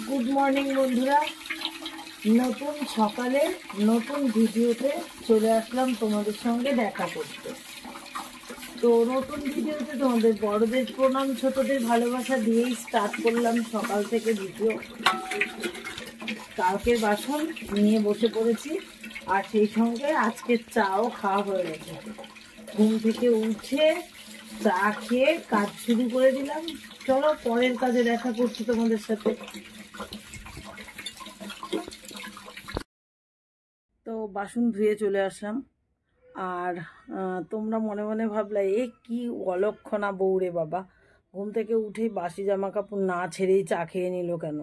Good morning বন্ধুরা, নতুন সকালে নতুন ভিডিওতে চলে আসলাম তোমাদের সঙ্গে দেখা করতে। তো নতুন ভিডিওতে তোমাদের বড়দের প্রণাম, ছোটদের ভালোবাসা দিয়েই স্টার্ট করলাম সকাল থেকে ভিডিও। কালকের বাসন নিয়ে বসে পড়েছি, আর সেই সঙ্গে আজকের চাও খাওয়া হয়ে গেছে। ঘুম থেকে উঠে চা খেয়ে কাজ শুরু করে দিলাম। চলো পরের কাজে দেখা করছি তোমাদের সাথে। তো বাসন ধুয়ে চলে আসলাম, আর তোমরা মনে মনে ভাবলা এ কি অলক্ষণা বউরে বাবা, ঘুম থেকে উঠেই বাসি জামা কাপড় না ছেড়েই চা খেয়ে নিল কেন?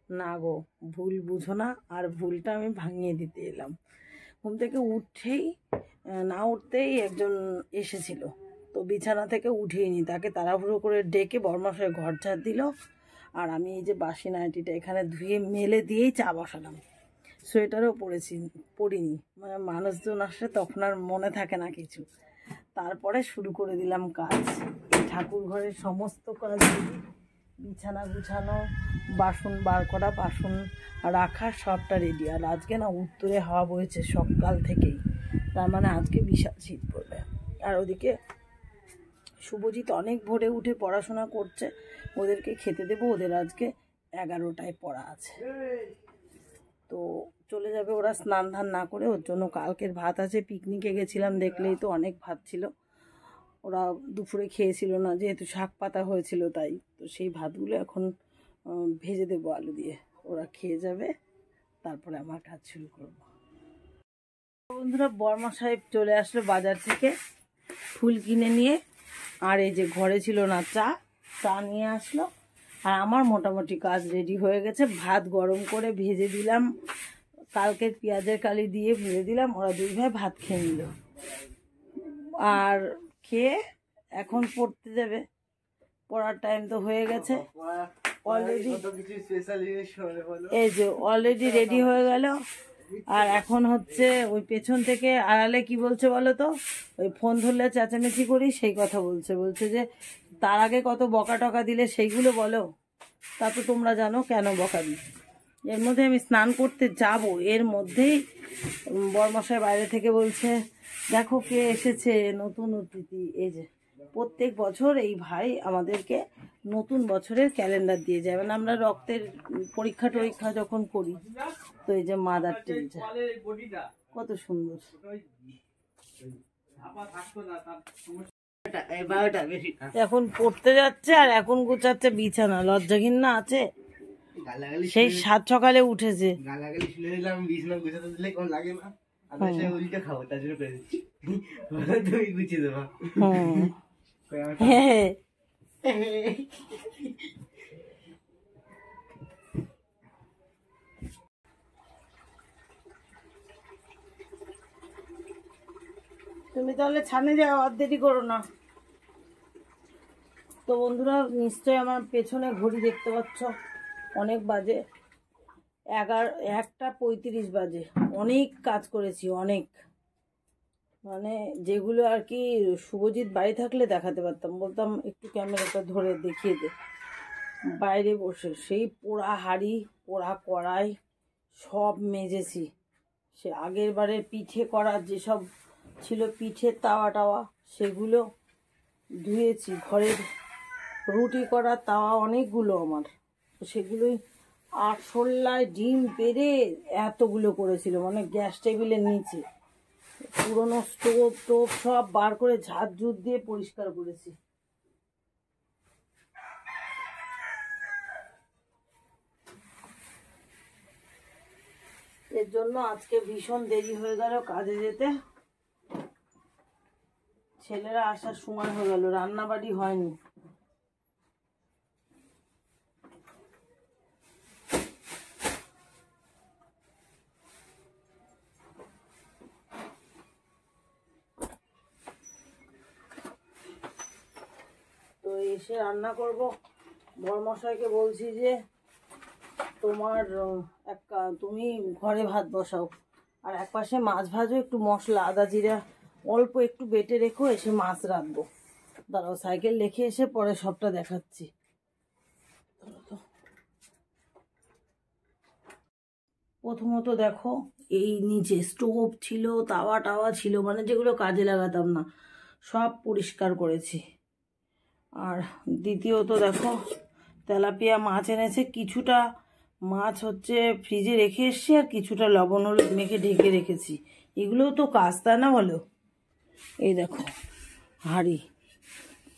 না গো, ভুল বুঝো না, আর ভুলটা আমি ভাঙিয়ে দিতে এলাম। ঘুম থেকে উঠেই না উঠতেই একজন এসেছিল, তো বিছানা থেকে উঠেইনি, তাকে তাড়াহুড়ো করে ডেকে বরমাশায় ঘর ঝাড় দিল। আর আমি এই যে বাসি নাইটিটা এখানে ধুয়ে মেলে দিয়েই চা বসালাম। সোয়েটারও পরিনি, মানে মানুষজন আসলে তখন আর মনে থাকে না কিছু। তারপরে শুরু করে দিলাম কাজ। ঠাকুর ঘরের সমস্ত কাজ, বিছানা গুছানো, বাসন বার করা, বাসন রাখা, সবটা রেডি। আর আজকে না উত্তরে হাওয়া বইছে সকাল থেকেই, তার মানে আজকে বিশাল শীত পড়বে। আর ওদিকে শুভজিৎ অনেক ভোরে উঠে পড়াশোনা করছে, ওদেরকে খেতে দেবো। ওদের আজকে 11টায় পড়া আছে, তো চলে যাবে ওরা স্নান ধান না করে। ওর জন্য কালকের ভাত আছে, পিকনিকে গেছিলাম দেখলেই তো, অনেক ভাত ছিল। ওরা দুপুরে খেয়েছিল না, যেহেতু শাক পাতা হয়েছিল তাই। তো সেই ভাতগুলো এখন ভেজে দেবো আলু দিয়ে, ওরা খেয়ে যাবে, তারপরে আমার কাজ শুরু করব। বন্ধুরা, বর্মা সাহেব চলে আসলো বাজার থেকে ফুল কিনে নিয়ে, আর এই যে ঘরে ছিল না চা নিয়ে আসলো। আর আমার মোটামুটি কাজ রেডি হয়ে গেছে। ভাত গরম করে ভেজে দিলাম, কালকের পেঁয়াজের কালি দিয়ে ভেজে দিলাম। ওরা দুই ভাই ভাত খেয়ে নিল, আর খেয়ে এখন পড়তে যাবে। পড়ার টাইম তো হয়ে গেছে অলরেডি, এই যে অলরেডি রেডি হয়ে গেল। আর এখন হচ্ছে ওই পেছন থেকে আড়ালে কি বলছে বলো তো, ওই ফোন ধরলে চেঁচামেচি করি সেই কথা বলছে যে তার আগে কত বকা টকা দিলে সেইগুলো বলো। তা তো তোমরা জানো কেন বকা দিই। এর মধ্যে আমি স্নান করতে যাব, এর মধ্যেই বরমশাই বাইরে থেকে বলছে দেখো কে এসেছে, নতুন অতিথি। এই যে প্রত্যেক বছর এই ভাই আমাদেরকে নতুন বছরের ক্যালেন্ডার দিয়ে যায়, মানে আমরা রক্তের পরীক্ষা যখন করি, তো এই যে মাদার টেরিজা কত সুন্দর। এখন পড়তে যাচ্ছে আর এখন গোছাচ্ছে বিছানা, লজ্জা ঘিন্না আছে? সেই 7 সকালে উঠেছে। তুমি তাহলে ছানে যাও, আর দেরি করো না। তো বন্ধুরা, নিশ্চয়ই আমার পেছনে ঘড়ি দেখতে পাচ্ছ, অনেক বাজে 1:35 বাজে। অনেক কাজ করেছি, অনেক, মানে যেগুলো আর কি শুভজিৎ বাড়ি থাকলে দেখাতে পারতাম, বলতাম একটু ক্যামেরাটা ধরে দেখিয়ে দে। বাইরে বসে সেই পোড়া হাঁড়ি, পোড়া কড়াই সব মেজেছি। সে আগের বারের পিঠে করার যেসব ছিল পিঠের তাওয়া টাওয়া, সেগুলো ধুয়েছি। ঘরের রুটি করার তাওয়া অনেকগুলো আমার, সেগুলোই আরশোলায় ডিম পেড়ে এতগুলো করেছিল, মানে গ্যাস টেবিলের নিচে পুরনো স্টোভ সব বার করে ঝাড় দিয়ে পরিষ্কার করেছি। এর জন্য আজকে ভীষণ দেরি হয়ে গেল কাজে যেতে। ছেলেরা আসার সময় হয়ে গেল, রান্নাবাড়ি হয়নি। তো এসে রান্না করব। বরমশাইকে বলছি যে তুমি ঘরে ভাত বসাও, আর এক পাশে মাছ ভাজো, একটু মশলা আদা জিরা অল্প একটু বেটে রেখো, এসে মাছ রাখবো। দাঁড়াও, সাইকেল রেখে এসে পরে সবটা দেখাচ্ছি। প্রথমত দেখো, এই নিচে স্টোভ ছিল, তাওয়া টাওয়া ছিল, মানে যেগুলো কাজে লাগাতাম না, সব পরিষ্কার করেছি। আর দ্বিতীয়ত দেখো, তেলাপিয়া মাছ এনেছে, কিছুটা মাছ হচ্ছে ফ্রিজে রেখে এসছি, আর কিছুটা লবণ হলুদ মেখে ঢেকে রেখেছি। এগুলোও তো কাজ, তাই না বলো? এই দেখো হাঁড়ি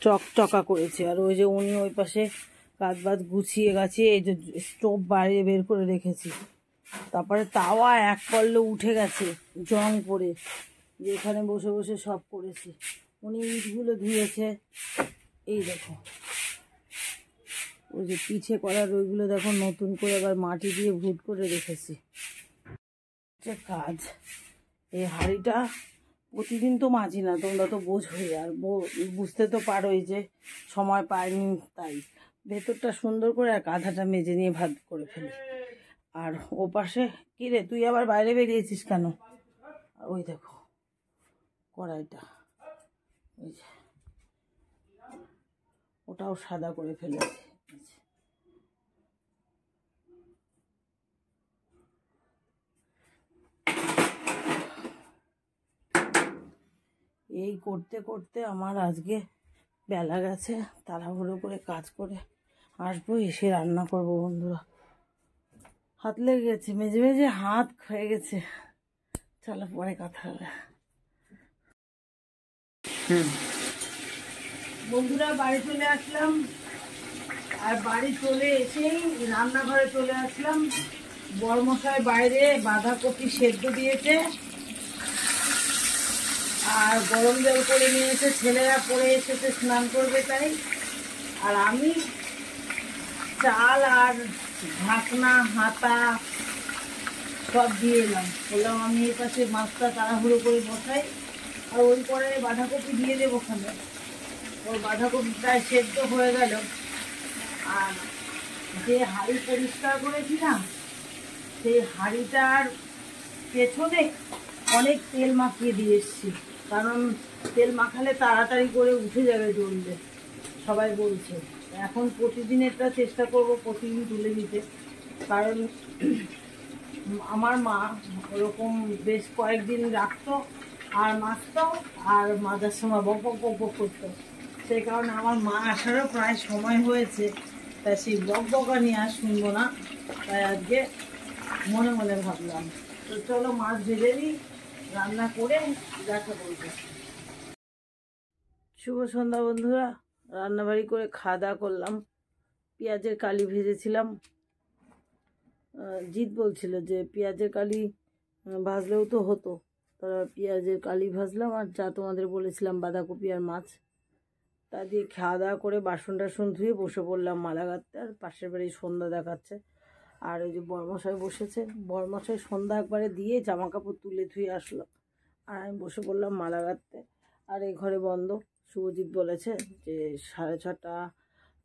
চকচকা করেছে, আর ওই যে উনি ওই পাশে কাজ বাজ গুছিয়ে গাছিয়ে এই যে স্টোভ বাইরে বের করে রেখেছি। তারপরে তাওয়া এক পল্লে উঠে গেছে জং পড়ে, যেখানে বসে বসে সব করেছি। উনি ইটগুলো ধুয়েছে, এই দেখো ওই যে পিঠে করার ওইগুলো দেখো নতুন করে আবার মাটি দিয়ে ভুট করে রেখেছি। কাজ, এই হাঁড়িটা প্রতিদিন তো মাজি না, তোমরা তো বোঝোই, আর বুঝতে তো পারোই যে সময় পাইনি, তাই ভেতরটা সুন্দর করে আর আধাটা মেজে নিয়ে ভাত করে ফেলি। আর ও পাশে কী রে, তুই আবার বাইরে বেরিয়েছিস কেন? ওই দেখো কড়াইটা, ওই যে ওটাও সাদা করে ফেলেছি। এই করতে করতে আমার আজকে বেলা গেছে, তাড়াহুড়ো করে কাজ করে আসবো, এসে রান্না করবো। বন্ধুরা, হাত লেগে গেছে, মেজে মেজে হাত ক্ষয়ে গেছে। চলো পরে কথা হবে। বন্ধুরা, বাড়ি চলে আসলাম, আর বাড়ি চলে এসেই রান্নাঘরে চলে আসলাম। বড়মশাই বাইরে বাঁধাকপি সেদ্ধ দিয়েছে, আর গরম জল করে নিয়েছে, ছেলেরা পরে এসেছে স্নান করবে তাই। আর আমি চাল আর ঢাকনা হাতা সব দিয়ে এলাম, বললাম আমি এই পাশে মাছটা তাড়াহুড়ো করে বসাই, আর ওই পরে বাঁধাকপি দিয়ে দেবো ওখানে। ওর বাঁধাকপিটা সেদ্ধ হয়ে গেল। আর যে হাঁড়ি পরিষ্কার করেছি না, সেই হাঁড়িটার পেছনে অনেক তেল মাখিয়ে দিয়ে এসছি, কারণ তেল মাখালে তাড়াতাড়ি করে উঠে যাবে জ্বললে, সবাই বলছে। এখন প্রতিদিনেরটা চেষ্টা করব প্রতিদিন তুলে দিতে, কারণ আমার মা ওরকম বেশ কয়েকদিন রাখতো আর মাখতো, আর মাজার সময় বক বক বক বক করতো। সেই কারণে আমার মা আসারও প্রায় সময় হয়েছে, তাই সেই বক বকানি আর শুনবো না, তাই আজকে মনে মনে ভাবলাম তো চলো মাছ ভেজে নিই, রান্না করে দেখা করবো। শুভ সন্ধ্যা বন্ধুরা, রান্নাবাড়ি করে খাওয়া দাওয়া করলাম। পেঁয়াজের কালি ভেজেছিলাম, জিৎ বলছিল যে পেঁয়াজের কালি ভাজলেও তো হতো, তারা পেঁয়াজের কালি ভাজলাম, আর যা তোমাদের বলেছিলাম বাঁধাকপি আর মাছ, তা দিয়ে খাওয়া দাওয়া করে বাসন টাসন ধুয়ে বসে পড়লাম মালা গাঁথতে। আর পাশের বাড়ি সন্ধ্যা দেখাচ্ছে, আর ওই যে বড়মশাই বসেছে, বড়মশাই সন্ধ্যা একবারে দিয়ে জামা কাপড় তুলে ধুয়ে আসলো, আর আমি বসে পড়লাম মালা গাঁথতে। আর এই ঘরে বন্ধ, শুভজিৎ বলেছে যে 6:30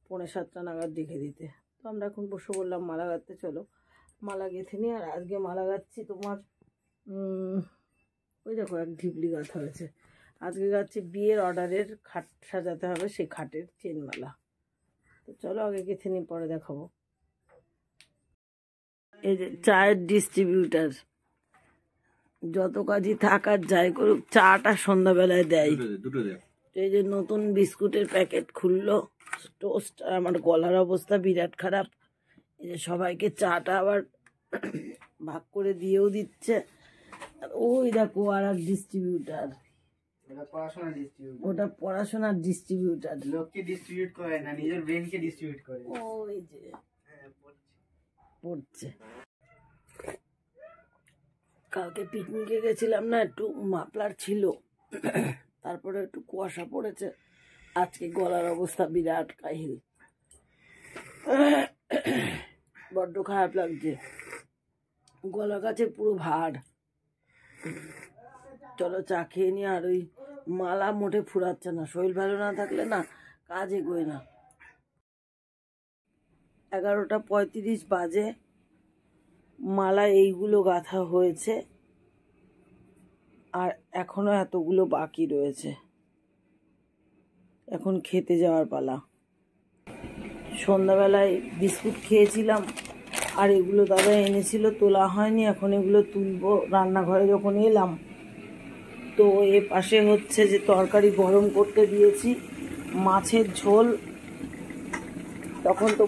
পৌনে 7টা নাগাদ দেখে দিতে, তো আমরা এখন বসে পড়লাম মালা গাঁথতে। চলো মালা গেঁথে নিই। আর আজকে মালা গাঁথছি তোমার ওই দেখো এক ঢিবলি গাঁথা হয়েছে, আজকে গাঁথছি বিয়ের অর্ডারের খাট সাজাতে হবে, সেই খাটের চেনমালা। তো চলো আগে গেঁথে নিই, পরে দেখাবো। এই যে চায়ের ডিস্ট্রিবিউটার, যত কাজই থাক আর যাই করুক, চাটা সন্ধ্যাবেলায় দেয়। এই যে নতুন বিস্কুটের প্যাকেট খুললো, টোস্ট। আমার গলার অবস্থা বিরাট খারাপ, এই যে সবাইকে চাটা আবার ভাগ করে দিয়েও দিচ্ছে। আর ওই দেখো আর এক ডিস্ট্রিবিউটার, ওটা পড়াশোনার ডিস্ট্রিবিউটার, লোককে ডিস্ট্রিবিউট করে না, নিজের ব্রেনকে ডিস্ট্রিবিউট করে। ওই যে পড়ছে। কালকে পিকনিকে গেছিলাম না, একটু মাফলার ছিল, তারপরে একটু কুয়াশা পড়েছে, আজকে গলার অবস্থা বিরাট কাহিল, বড্ড খারাপ লাগছে, গলা কাছে পুরো ভার। চলো চা খেয়ে নি। আর ওই মালা মোটে ফুরাচ্ছে না, শরীর ভালো না থাকলে না কাজ এগোয় না। 11:35 বাজে, মালা এইগুলো গাঁথা হয়েছে, আর এখনো এতগুলো বাকি রয়েছে। এখন খেতে যাওয়ার পালা। সন্ধ্যাবেলায় বিস্কুট খেয়েছিলাম, আর এগুলো দাদা এনেছিল, তোলা হয়নি, এখন এগুলো তুলবো রান্নাঘরে যখন এলাম। তো এ পাশে হচ্ছে যে তরকারি গরম করতে দিয়েছি, মাছের ঝোল। তখন তো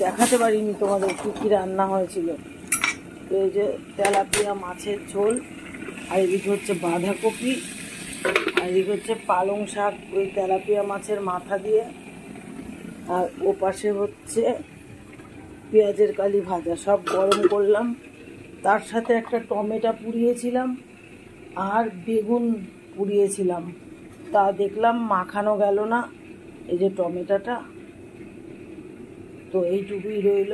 দেখাতে পারিনি তোমাদের কী কী রান্না হয়েছিল। তো এই যে তেলাপিয়া মাছের ঝোল, আর এদিকে হচ্ছে বাঁধাকপি, আর এদিকে হচ্ছে পালং শাক ওই তেলাপিয়া মাছের মাথা দিয়ে, আর ও পাশে হচ্ছে পেঁয়াজের কালি ভাজা। সব গরম করলাম, তার সাথে একটা টমেটো পুড়িয়েছিলাম আর বেগুন পুড়িয়েছিলাম, তা দেখলাম মাখানো গেল না, এই যে টমেটোটা। তো এইটুকুই রইল,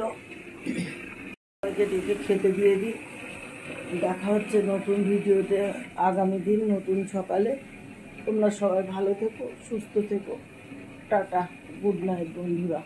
সবাইকে ডেকে খেতে দিয়ে দিই। দেখা হচ্ছে নতুন ভিডিওতে আগামী দিন নতুন সকালে। তোমরা সবাই ভালো থেকো, সুস্থ থেকো। টাটা, গুড নাইট বন্ধুরা।